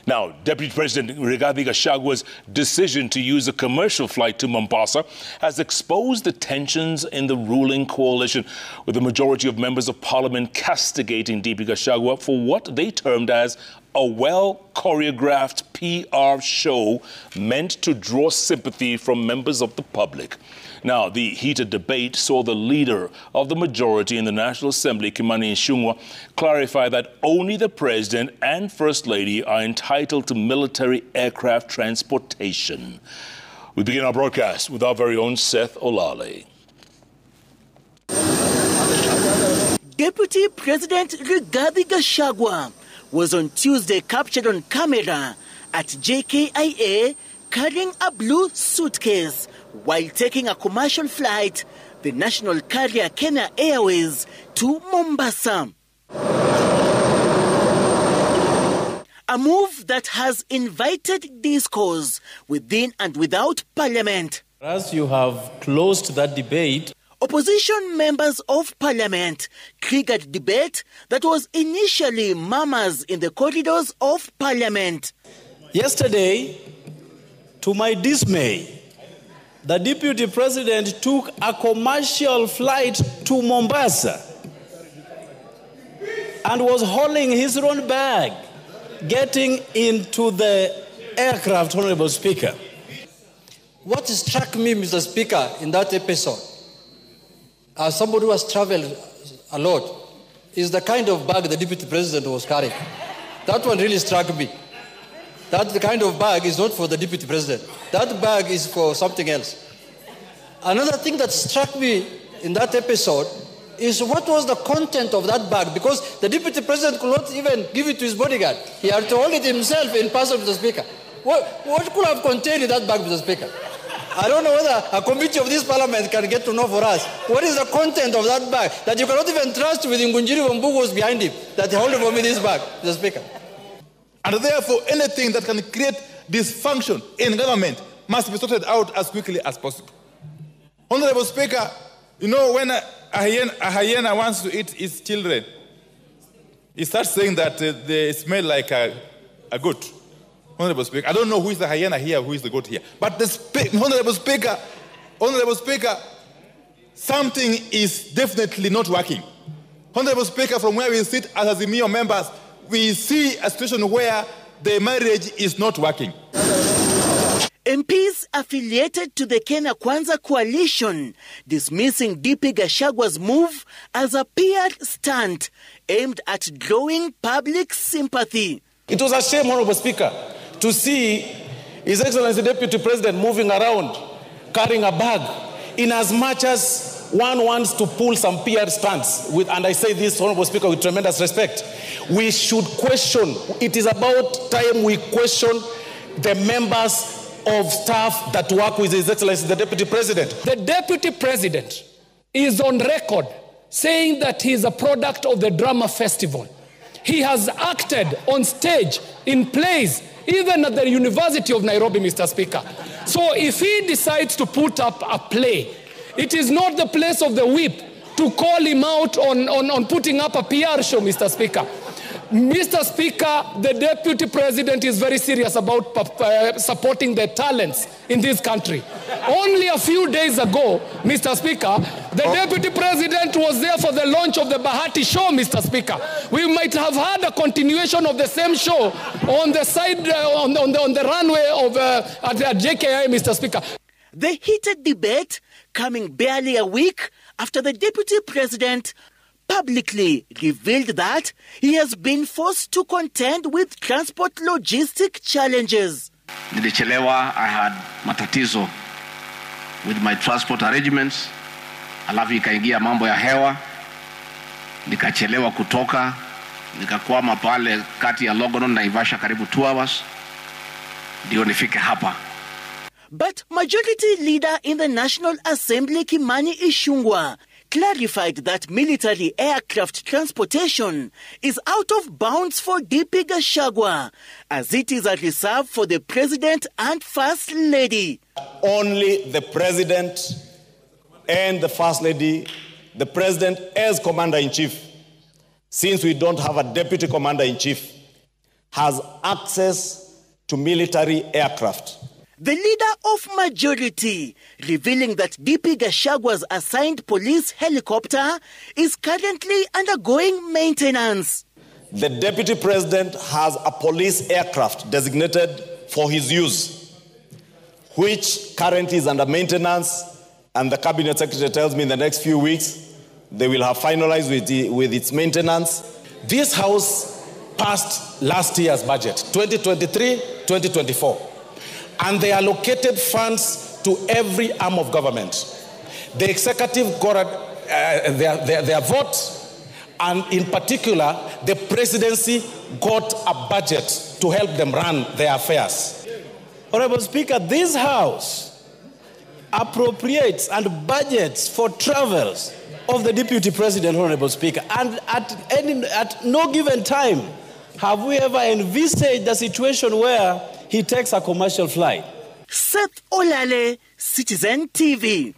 Now, Deputy President Rigathi Gachagua's decision to use a commercial flight to Mombasa has exposed the tensions in the ruling coalition, with the majority of members of parliament castigating DP Gachagua for what they termed as a well-choreographed PR show meant to draw sympathy from members of the public. Now, the heated debate saw the leader of the majority in the National Assembly, Kimani Ichung'wah, clarify that only the President and First Lady are entitled to military aircraft transportation. We begin our broadcast with our very own Seth Olale. Deputy President Rigathi Gachagua was on Tuesday captured on camera at JKIA carrying a blue suitcase while taking a commercial flight, the national carrier Kenya Airways, to Mombasa. A move that has invited discourse within and without Parliament. As you have closed that debate, opposition members of Parliament triggered debate that was initially murmurs in the corridors of Parliament. Yesterday, to my dismay, the Deputy President took a commercial flight to Mombasa and was hauling his own bag, getting into the aircraft, Honorable Speaker. What struck me, Mr. Speaker, in that episode, as somebody who has traveled a lot, is the kind of bag the Deputy President was carrying. That one really struck me. That the kind of bag is not for the Deputy President. That bag is for something else. Another thing that struck me in that episode is what was the content of that bag, because the Deputy President could not even give it to his bodyguard. He had to hold it himself in person, Mr. Speaker. What could have contained in that bag, Mr. Speaker? I don't know whether a committee of this Parliament can get to know for us. What is the content of that bag that you cannot even trust with Ngunjiri Wambugu was behind him, that he held for me this bag, Mr. Speaker? And therefore, anything that can create dysfunction in government must be sorted out as quickly as possible. Honorable Speaker, you know, when a hyena wants to eat its children, he starts saying that they smell like a goat. Honorable Speaker, I don't know who is the hyena here, who is the goat here. But Honorable Speaker, something is definitely not working. Honorable Speaker, from where we sit as Azimio members, we see a situation where the marriage is not working. MPs affiliated to the Kenya Kwanza coalition dismissing DP Gachagua's move as a PR stunt aimed at drawing public sympathy. It was a shame, Honorable Speaker, to see His Excellency Deputy President moving around carrying a bag, in as much as one wants to pull some PR stunts with, and I say this, Honorable Speaker, with tremendous respect, we should question. It is about time we question the members of staff that work with His Excellency the Deputy President. The Deputy President is on record saying that he is a product of the drama festival. He has acted on stage, in plays, even at the University of Nairobi, Mr. Speaker. So if he decides to put up a play, it is not the place of the whip to call him out on putting up a PR show, Mr. Speaker. Mr. Speaker, the Deputy President is very serious about supporting the talents in this country. Only a few days ago, Mr. Speaker, the Deputy President was there for the launch of the Bahati show, Mr. Speaker. We might have had a continuation of the same show on the side, on the runway of at JKI, Mr. Speaker. The heated debate coming barely a week after the Deputy President publicly revealed that he has been forced to contend with transport logistic challenges. Nilichelewa, I had matatizo with my transport arrangements. Alafu ikaingia mambo ya hewa. Nikachelewa kutoka. Nikakwama pale kati ya Longonot na Naivasha karibu 2 hours. Ndio nifike hapa. But Majority Leader in the National Assembly, Kimani Ichung'wah, clarified that military aircraft transportation is out of bounds for DP Gachagua, as it is a reserve for the President and First Lady. Only the President and the First Lady, the President as Commander-in-Chief, since we don't have a Deputy Commander-in-Chief, has access to military aircraft. The leader of majority revealing that DP Gachagua's assigned police helicopter is currently undergoing maintenance. The Deputy President has a police aircraft designated for his use, which currently is under maintenance, and the Cabinet Secretary tells me in the next few weeks they will have finalized with its maintenance. This House passed last year's budget, 2023-2024, and they allocated funds to every arm of government. The executive got their vote, and in particular, the presidency got a budget to help them run their affairs. Honorable Speaker, this House appropriates and budgets for travels of the Deputy President, Honorable Speaker, and at no given time have we ever envisaged a situation where he takes a commercial flight. Seth Olale, Citizen TV.